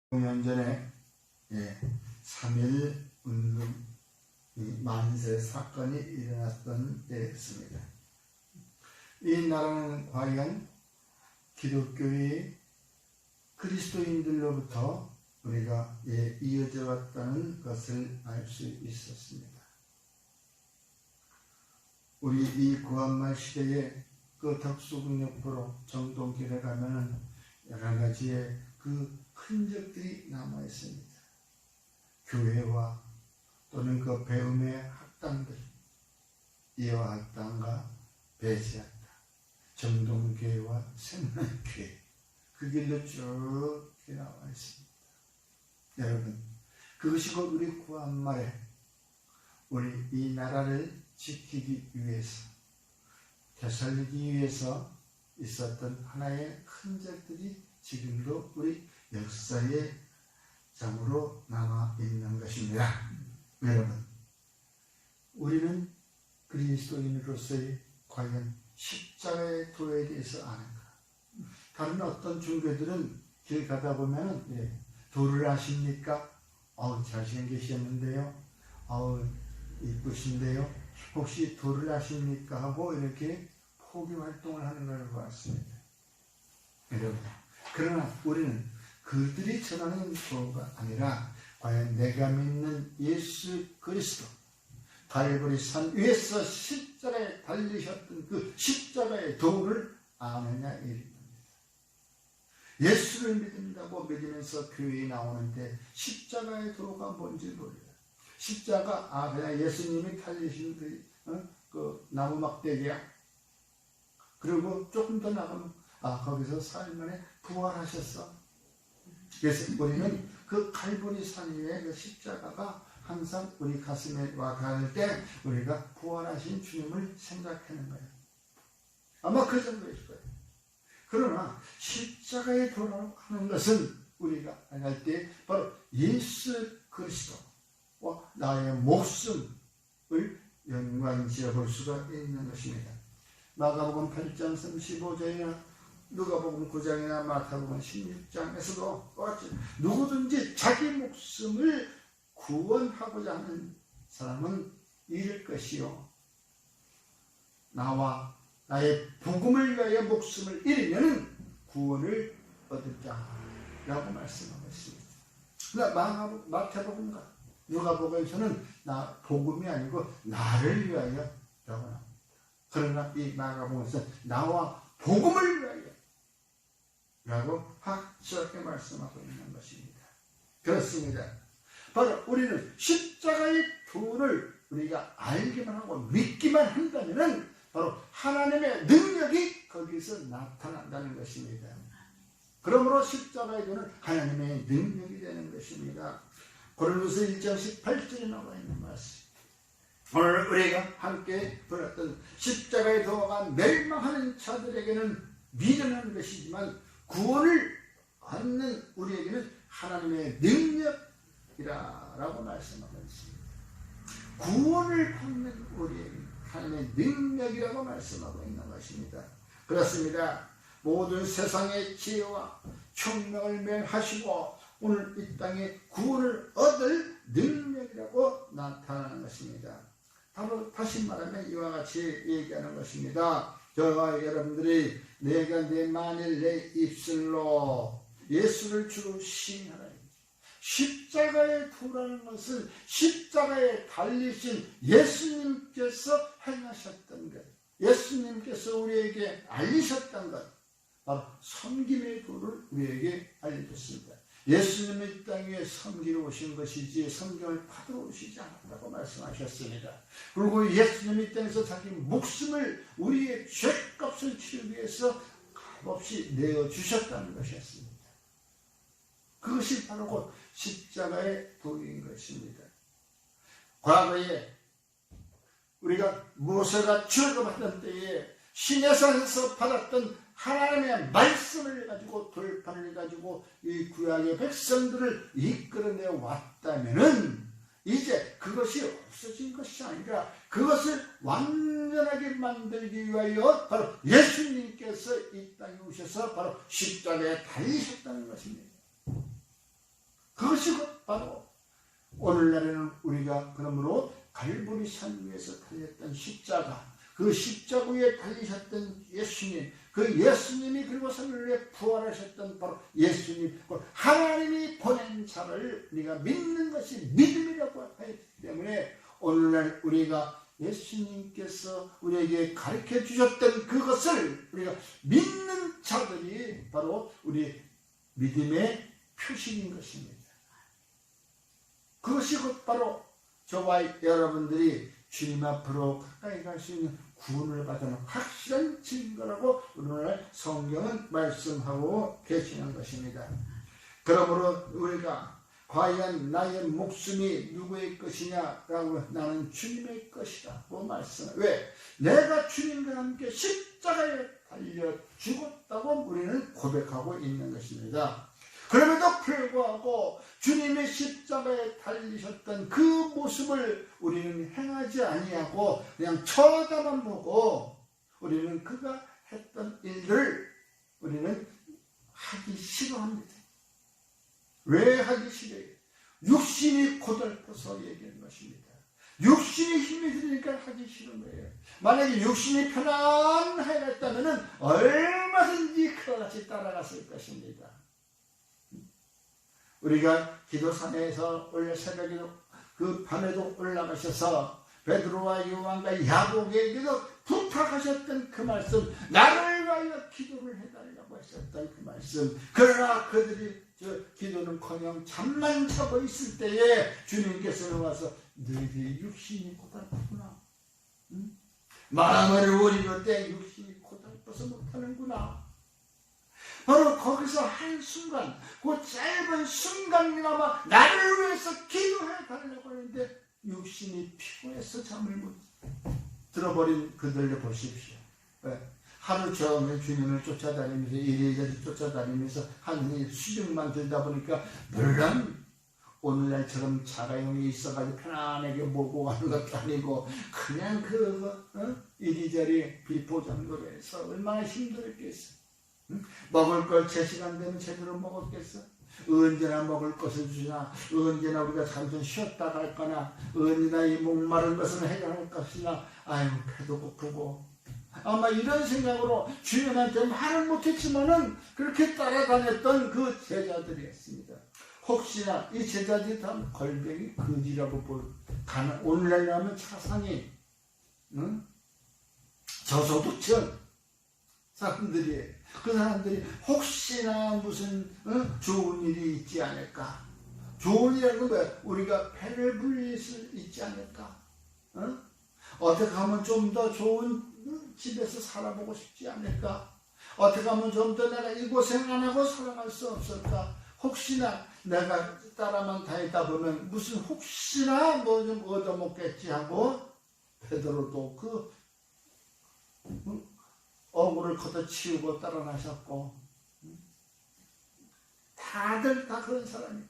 5년 전에 3.1 운동 만세 사건이 일어났던 때였습니다. 이 나라는 과연 기독교의 그리스도인들로부터 우리가 이어져 왔다는 것을 알 수 있었습니다. 우리 이 구한말 시대에 그 덕수궁역부로 정동길에 가면은 여러 가지의 그 흔적들이 남아 있습니다. 교회와 또는 그 배움의 학당들, 이화 학당과 배지학당, 정동교회와 생명교회, 그 길로 쭉 나와 있습니다. 여러분, 그것이 곧 우리 구한말에 우리 이 나라를 지키기 위해서, 되살리기 위해서 있었던 하나의 흔적들이 지금도 우리 역사의 장으로 남아 있는 것입니다. 여러분, 우리는 그리스도인으로서의 과연 십자가의 도에 대해서 아는가? 다른 어떤 종교들은 길 가다 보면 도를 아십니까? 잘생기셨는데요. 이쁘신데요. 혹시 도를 아십니까? 하고 이렇게 포기 활동을 하는 걸 봤습니다. 여러분, 그러나 우리는 그들이 전하는 도가 아니라 과연 내가 믿는 예수 그리스도, 갈보리 산 위에서 십자가에 달리셨던 그 십자가의 도를 아느냐 이겁니다. 예수를 믿는다고 믿으면서 교회에 나오는데 십자가의 도가 뭔지 몰라요. 십자가, 그냥 예수님이 달리신 그 나무 막대기야. 그리고 조금 더 나가면 거기서 4일 만에 부활하셨어. 그래서 우리는 그 갈보리 산 위에 그 십자가가 항상 우리 가슴에 와 닿을 때 우리가 부활하신 주님을 생각하는 거예요. 아마 그 정도일 거예요. 그러나 십자가에 돌아가는 것은 우리가 알 때 바로 예수 그리스도와 나의 목숨을 연관지어 볼 수가 있는 것입니다. 마가복음 8장 35절이나 누가복음 9장이나 마태복음 16장에서도 누구든지 자기 목숨을 구원하고자 하는 사람은 잃을 것이요, 나와 나의 복음을 위하여 목숨을 잃으면 구원을 얻을 자라고 말씀하고 있습니다. 그러나 마태복음과 누가복음에서는 복음이 아니고 나를 위하여 라고 합니다. 그러나 이 마가복음에서 나와 복음을 위하여 라고 확실하게 말씀하고 있는 것입니다. 그렇습니다. 바로 우리는 십자가의 도를 우리가 알기만 하고 믿기만 한다면 바로 하나님의 능력이 거기서 나타난다는 것입니다. 그러므로 십자가의 도는 하나님의 능력이 되는 것입니다. 고린도서 1장 18절에 나와 있는 말씀. 오늘 우리가 함께 들었던 십자가의 도가 멸망하는 자들에게는 미련한 것이지만 구원을 얻는 우리에게는 하나님의 능력이라고 말씀하고 있습니다. 구원을 받는 우리에게는 하나님의 능력이라고 말씀하고 있는 것입니다. 그렇습니다. 모든 세상의 지혜와 총명을 멸하시고 오늘 이 땅에 구원을 얻을 능력이라고 나타나는 것입니다. 바로 다시 말하면 이와 같이 얘기하는 것입니다. 저와 여러분들이 내가 만일 내 입술로 예수를 주로 시인하라. 십자가에 도라는 것은 십자가에 달리신 예수님께서 행하셨던 것, 예수님께서 우리에게 알리셨던 것, 바로 섬김의 도를 우리에게 알려줬습니다. 예수님이 이 땅에 섬기러 오신 것이지 섬김을 받으러 오시지 않았다고 말씀하셨습니다. 그리고 예수님이 이 땅에서 자기 목숨을 우리의 죄값을 치르기 위해서 값없이 내어주셨다는 것이었습니다. 그것이 바로 곧 십자가의 도인 것입니다. 과거에 우리가 모세가 출애굽하던 때에 시내산에서 받았던 하나님의 말씀을 가지고 돌판을 가지고 이 구약의 백성들을 이끌어내 왔다면은 이제 그것이 없어진 것이 아니라 그것을 완전하게 만들기 위하여 바로 예수님께서 이 땅에 오셔서 바로 십자가에 달리셨다는 것입니다. 그것이 바로 오늘날에는 우리가 그러므로 갈보리산 위에서 달렸던 십자가, 그 십자가 위에 달리셨던 예수님, 그 예수님이 그리고 3일 후에 부활하셨던 바로 예수님, 하나님이 보낸 자를 우리가 믿는 것이 믿음이라고 하기 때문에 오늘날 우리가 예수님께서 우리에게 가르쳐 주셨던 그것을 우리가 믿는 자들이 바로 우리 믿음의 표식인 것입니다. 그것이 곧 바로 저와 여러분들이 주님 앞으로 가까이 갈 수 있는 구원을 받는 확실한 증거라고 오늘 성경은 말씀하고 계시는 것입니다. 그러므로 우리가 과연 나의 목숨이 누구의 것이냐라고 나는 주님의 것이라고 말씀해요. 왜? 내가 주님과 함께 십자가에 달려 죽었다고 우리는 고백하고 있는 것입니다. 그럼에도 불구하고 주님의 십자가에 달리셨던 그 모습을 우리는 행하지 아니하고 그냥 쳐다만 보고 우리는 그가 했던 일을 우리는 하기 싫어합니다. 왜 하기 싫어요? 육신이 고달퍼서 얘기하는 것입니다. 육신이 힘이 드니까 하기 싫은 거예요. 만약에 육신이 편안하였다면 얼마든지 그같이 따라갔을 것입니다. 우리가 기도산에서 원래 새벽에도 그 밤에도 올라가셔서 베드로와 요한과 야고보에게도 부탁하셨던 그 말씀, 나를 위하여 기도를 해달라고 하셨던 그 말씀. 그러나 그들이 기도는커녕 잠만 자고 있을 때에 주님께서는 와서 너희들이 육신이 고달프구나. 마음을 우리로 때 육신이 고달퍼서 못하는구나. 바로 거기서 한순간, 그 짧은 순간이나마 나를 위해서 기도해 달라고 하는데 육신이 피곤해서 잠을 못 들어버린 그들을 보십시오. 하루 종일 주님을 쫓아다니면서 이리저리 쫓아다니면서 하느님 수중만 들다 보니까 물론 오늘날처럼 자가용이 있어가지고 편안하게 모고 가는 것도 아니고 그냥 이리저리 비포장도로 해서 얼마나 힘들었겠어. 먹을 걸 제 시간 되면 제대로 먹었겠어? 언제나 먹을 것을 주시나, 언제나 우리가 잠깐 쉬었다 갈거나, 언제나 이 목마른 것을 해결할 것이나, 아유 배도 고프고 아마 이런 생각으로 주님한테 말은 못했지만은 그렇게 따라다녔던 그 제자들이었습니다. 혹시나 이 제자들이 다 걸뱅이 거지라고 오늘날 하면 차상이 저소득층 사람들이, 그 사람들이 혹시나 무슨 좋은 일이 있지 않을까, 좋은 일이라는 건 뭐야? 우리가 배를 불릴 수 있지 않을까, 어떻게 하면 좀 더 좋은 집에서 살아보고 싶지 않을까, 어떻게 하면 좀 더 내가 이 고생 안 하고 살아갈 수 없을까, 혹시나 내가 따라만 다니다 보면 무슨 혹시나 뭐 좀 얻어먹겠지 하고 베드로도 그 억울을 걷어치우고 따라나셨고, 다들 다 그런 사람이에요.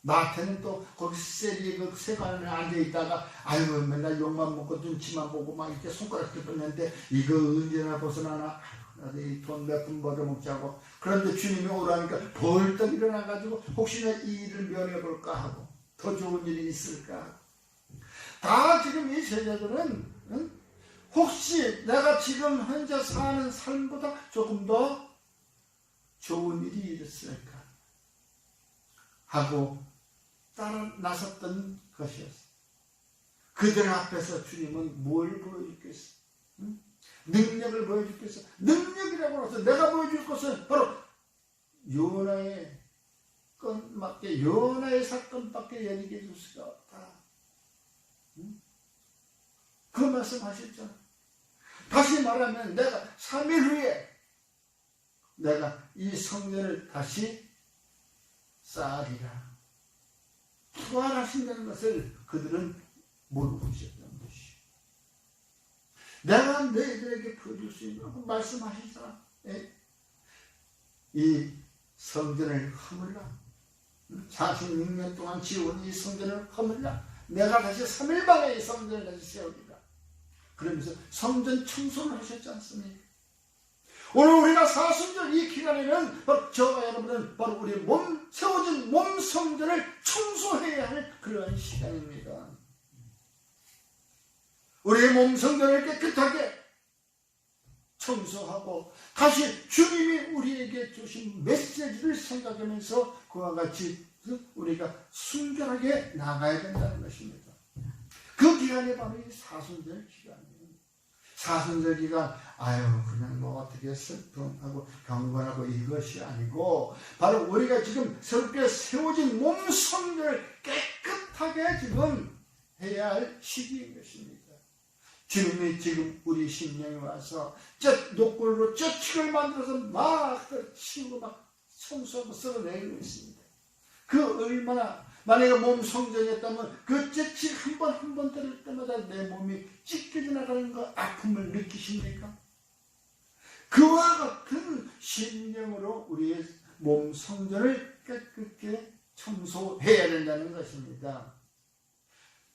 마태는 또 거기 세리에 그 세관에 앉아있다가 아이고 맨날 욕만 먹고 눈치만 보고 막 이렇게 손가락 뜯었는데 이거 언제나 벗어나나, 나도 이 돈 몇 푼 벌어먹자고. 그런데 주님이 오라니까 벌떡 일어나가지고 혹시나 이 일을 면해볼까 하고 더 좋은 일이 있을까 하고. 다 지금 이 제자들은 혹시 내가 지금 현재 사는 삶보다 조금 더 좋은 일이 있을까 하고 따라 나섰던 것이었어요. 그들 앞에서 주님은 뭘 보여주겠어? 능력을 보여주겠어? 능력이라고 해서 내가 보여줄 것은 바로 요나의 건밖에, 요나의 사건밖에 얘기해 줄 수가 없다. 그 말씀하셨죠. 다시 말하면 내가 3일 후에 내가 이 성전을 다시 쌓으리라. 부활하신다는 것을 그들은 모르고 있었던 것이요. 내가 너희들에게 보여줄 수 있는 말씀하시잖아. 이 성전을 허물라. 46년 동안 지어온 이 성전을 허물라. 내가 다시 3일 만에 이 성전을 다시 세우리라. 그러면서 성전 청소를 하셨지 않습니까? 오늘 우리가 사순절 이 기간에는 바로 저와 여러분은 바로 우리 세워진 몸 성전을 청소해야 할 그러한 시간입니다. 우리의 몸 성전을 깨끗하게 청소하고 다시 주님이 우리에게 주신 메시지를 생각하면서 그와 같이 우리가 순결하게 나가야 된다는 것입니다. 그 기간이 바로 이 사순절 기간이에요. 사순절 기간, 그냥 어떻게 슬픔하고 경건하고 이것이 아니고, 바로 우리가 지금 새롭게 세워진 몸 성전을 깨끗하게 지금 해야 할 시기인 것입니다. 주님이 지금 우리 심령에 와서 노골로 칡을 만들어서 막 치우고 막 청소하고 썰어내고 있습니다. 그 얼마나, 만약에 몸 성전이었다면 그 칡이 한 번 때릴 때마다 내 몸이 찢겨져 나가는 그 아픔을 느끼십니까? 그와 같은 심령으로 우리의 몸 성전을 깨끗게 청소해야 된다는 것입니다.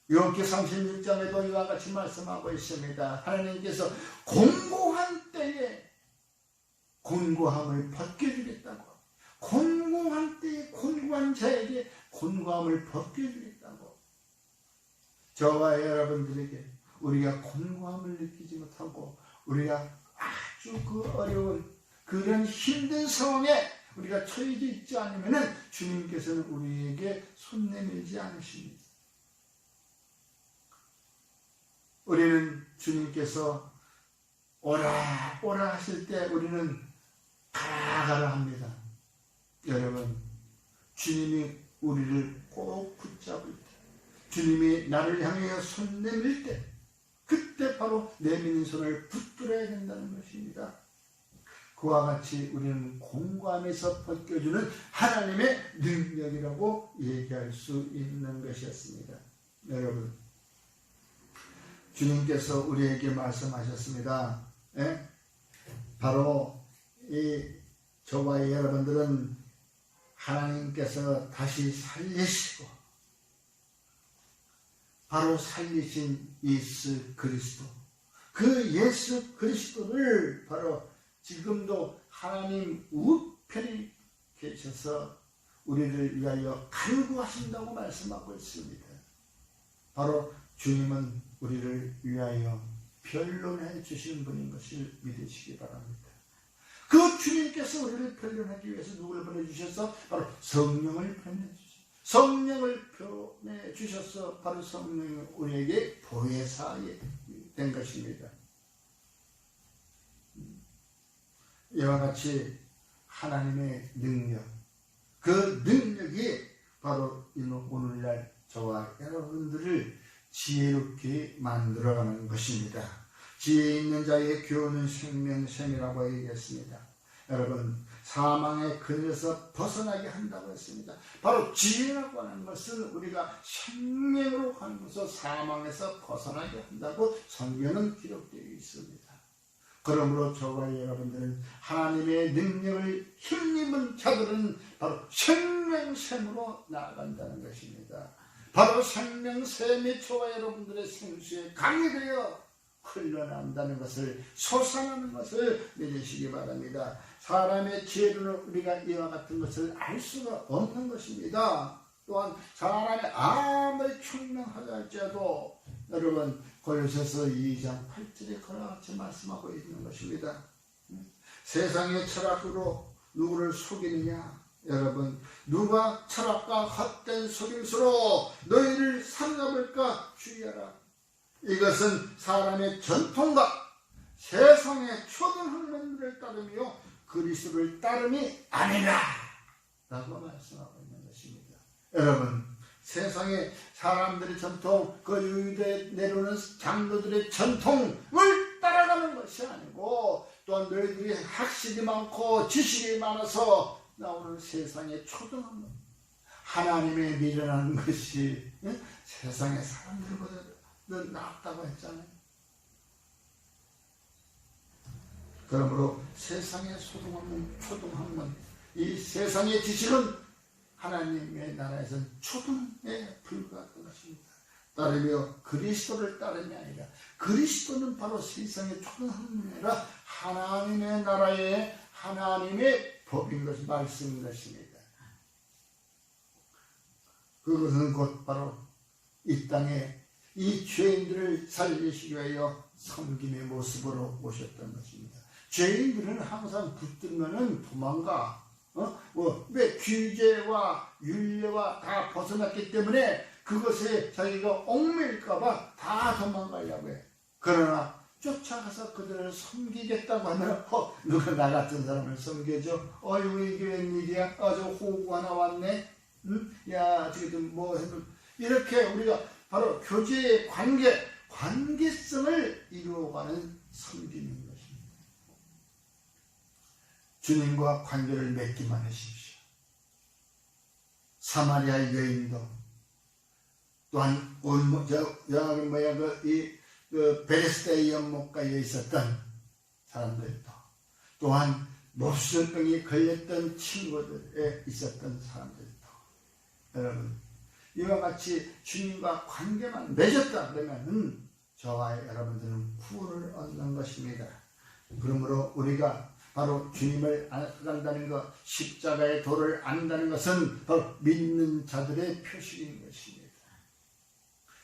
욥기 36장에도 이와 같이 말씀하고 있습니다. 하나님께서 공고한 때에 곤고함을 벗겨주겠다고, 곤고한 때에 곤고한 자에게 곤고함을 벗겨주겠다고. 저와 여러분들에게 우리가 곤고함을 느끼지 못하고 우리가 아주 그 어려운 그런 힘든 상황에 우리가 처해져 있지 않으면 주님께서는 우리에게 손 내밀지 않으십니다. 우리는 주님께서 오라 오라 하실 때 우리는 가라 합니다. 여러분, 주님이 우리를 꼭 붙잡을 때, 주님이 나를 향해 손 내밀 때, 그때 바로 내미는 손을 붙들어야 된다는 것입니다. 그와 같이 우리는 공감에서 벗겨주는 하나님의 능력이라고 얘기할 수 있는 것이었습니다. 여러분, 주님께서 우리에게 말씀하셨습니다. 바로 저와 여러분들은 하나님께서 다시 살리시고, 바로 살리신 예수 그리스도, 그 예수 그리스도를 바로 지금도 하나님 우편에 계셔서 우리를 위하여 간구하신다고 말씀하고 있습니다. 바로 주님은 우리를 위하여 변론해 주시는 분인 것을 믿으시기 바랍니다. 그 주님께서 우리를 변론하기 위해서 누구를 보내주셔서 바로 성령을 보내주셨어요. 성령을 보내주셔서 바로 성령이 우리에게 보혜사에 된 것입니다. 이와 같이 하나님의 능력, 그 능력이 바로 오늘날 저와 여러분들을 지혜롭게 만들어가는 것입니다. 지혜 있는 자의 교훈은 생명샘이라고 얘기했습니다. 여러분, 사망의 근에서 벗어나게 한다고 했습니다. 바로 지혜라고 하는 것은 우리가 생명으로 가는 것을 사망에서 벗어나게 한다고 성경은 기록되어 있습니다. 그러므로 저와 여러분들은 하나님의 능력을 힘입은 자들은 바로 생명샘으로 나아간다는 것입니다. 바로 생명샘이 저와 여러분들의 생수에 강이 되어 흘러나온다는 것을, 솟아나는 것을 믿으시기 바랍니다. 사람의 지혜로는 우리가 이와 같은 것을 알 수가 없는 것입니다. 또한 사람이 아무리 총명하다 할지라도 여러분, 골로새서 2장 8절에 그와 같이 말씀하고 있는 것입니다. 세상의 철학으로 누구를 속이느냐? 여러분, 누가 철학과 헛된 속임수로 너희를 사로잡을까 주의하라. 이것은 사람의 전통과 세상의 초등학문들을 따르며 그리스도를 따름이 아니라 라고 말씀하고 있는 것입니다. 여러분, 세상의 사람들의 전통, 그 유대에 내려오는 장로들의 전통을 따라가는 것이 아니고, 또한 너희들이 학식이 많고 지식이 많아서 나오는 세상의 초등학문, 하나님의 미련한 것이 세상의 사람들보다 더 낫다고 했잖아요. 그러므로 세상의 초등학문, 이 세상의 지식은 하나님의 나라에서는 초등에 불과한 것입니다. 따르며 그리스도를 따름이 아니라 그리스도는 바로 세상의 초등하나님이 아니라 하나님의 나라의 하나님의 법인 것이 말씀인 것입니다. 그것은 곧 바로 이 땅에 이 죄인들을 살리시기 위하여 섬김의 모습으로 오셨던 것입니다. 죄인들은 항상 붙들면은 도망가. 왜 규제와 윤례와 다 벗어났기 때문에 그것에 자기가 얽매일까봐 다 도망가려고 해. 그러나 쫓아가서 그들을 섬기겠다고 하면 누가 나 같은 사람을 섬겨줘? 어이구 이게 웬일이야? 저 호구 하나 왔네? 응? 야 지금 뭐 이렇게 우리가 바로 교제의 관계성을 이루어가는 섬기는 것입니다. 주님과 관계를 맺기만 하십시오. 사마리아 여인도 또한 베레스다의 연못가에 있었던 사람들도 또한 몹쓸병이 걸렸던 친구들에 있었던 사람들도 여러분 이와 같이 주님과 관계만 맺었다 그러면 저와 여러분들은 구원을 얻는 것입니다. 그러므로 우리가 바로 주님을 알아간다는 것, 십자가의 도를 안다는 것은 바로 믿는 자들의 표식인 것입니다.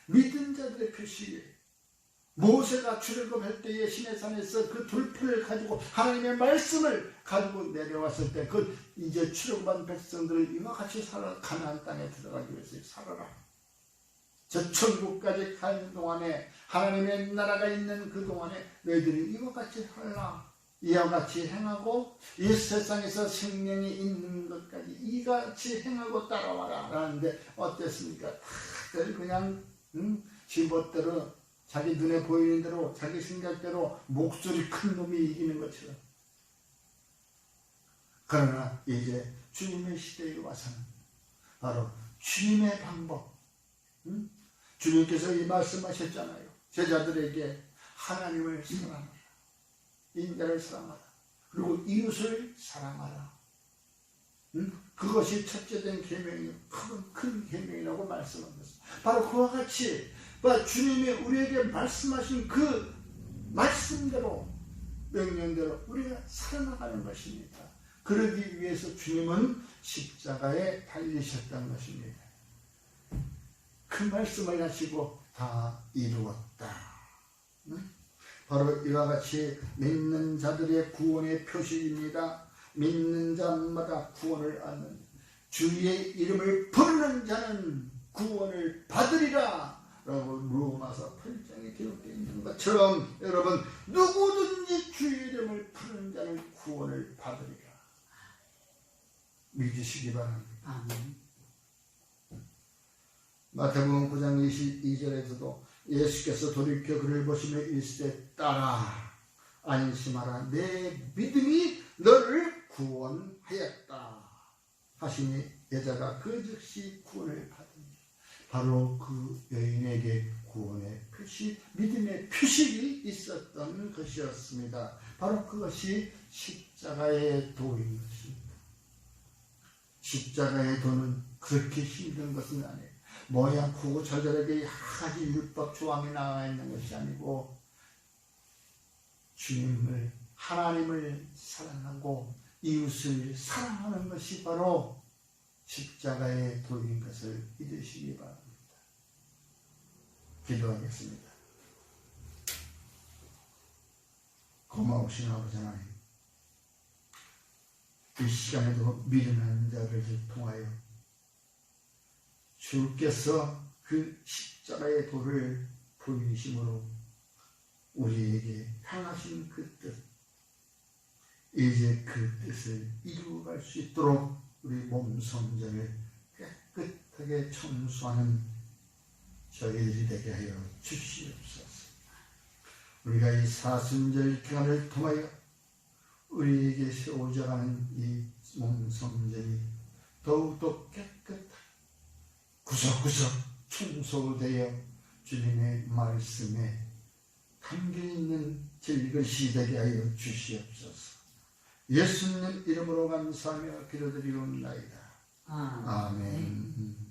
믿는 자들의 표식이에요. 모세가 출애굽할 때에 시내산에서 그 돌풀을 가지고 하나님의 말씀을 가지고 내려왔을 때 그 이제 출애굽한 백성들을 이와 같이 살아 가나안 땅에 들어가기 위해서 살아라. 저 천국까지 가는 동안에 하나님의 나라가 있는 그 동안에 너희들이 이와 같이 살라. 이와 같이 행하고 이 세상에서 생명이 있는 것까지 이같이 행하고 따라와라 라는데 어땠습니까? 다들 그냥 지멋대로 자기 눈에 보이는 대로 자기 생각대로 목소리 큰 놈이 이기는 것처럼. 그러나 이제 주님의 시대에 와서는 바로 주님의 방법, 주님께서 이 말씀하셨잖아요. 제자들에게 하나님을 사랑하라, 인자를 사랑하라, 그리고 이웃을 사랑하라. 그것이 첫째된 계명이요, 큰 계명이라고 말씀하셨습니다. 바로 그와 같이 주님이 우리에게 말씀하신 그 말씀대로 명령대로 우리가 살아나가는 것입니다. 그러기 위해서 주님은 십자가에 달리셨던 것입니다. 그 말씀을 하시고 다 이루었다. 바로 이와 같이 믿는 자들의 구원의 표식입니다. 믿는 자마다 구원을 얻는, 주의 이름을 부르는 자는 구원을 받으리라 라고 로마서 8장에 기록되어 있는 것처럼 여러분 누구든지 주의 이름을 부르는 자는 구원을 받으리라. 믿으시기 바랍니다. 아멘. 마태복음 9장 22절에서도 예수께서 돌이켜 그를 보시며 이르시되 따라 안심하라, 내 믿음이 너를 구원하였다 하시니 여자가 그 즉시 구원을 받으니 바로 그 여인에게 구원의 표시, 믿음의 표식이 있었던 것이었습니다. 바로 그것이 십자가의 도인 것입니다. 십자가의 도는 그렇게 힘든 것은 아니에요. 모양 크고 절절하게 여러 율법 조항이 나와 있는 것이 아니고 주님을, 하나님을 사랑하고 이웃을 사랑하는 것이 바로 십자가의 도인 것을 믿으시기 바랍니다. 기도하겠습니다. 고마우신 아버지 하나님, 이 시간에도 미련한 자를 통하여 주께서 그 십자가의 도를 보이심으로 우리에게 향하신 그 뜻, 이제 그 뜻을 이루어갈 수 있도록 우리 몸 성전을 깨끗하게 청소하는 저희들이 되게 하여 주시옵소서. 우리가 이 사순절 기간을 통하여 우리에게 세워져 가는 이 몸 성전이 더욱더 깨끗하게 구석구석 청소되어 주님의 말씀에 담겨있는 진리것이 되게 하여 주시옵소서. 예수님 이름으로 감사하며 기도드리옵나이다. 아멘.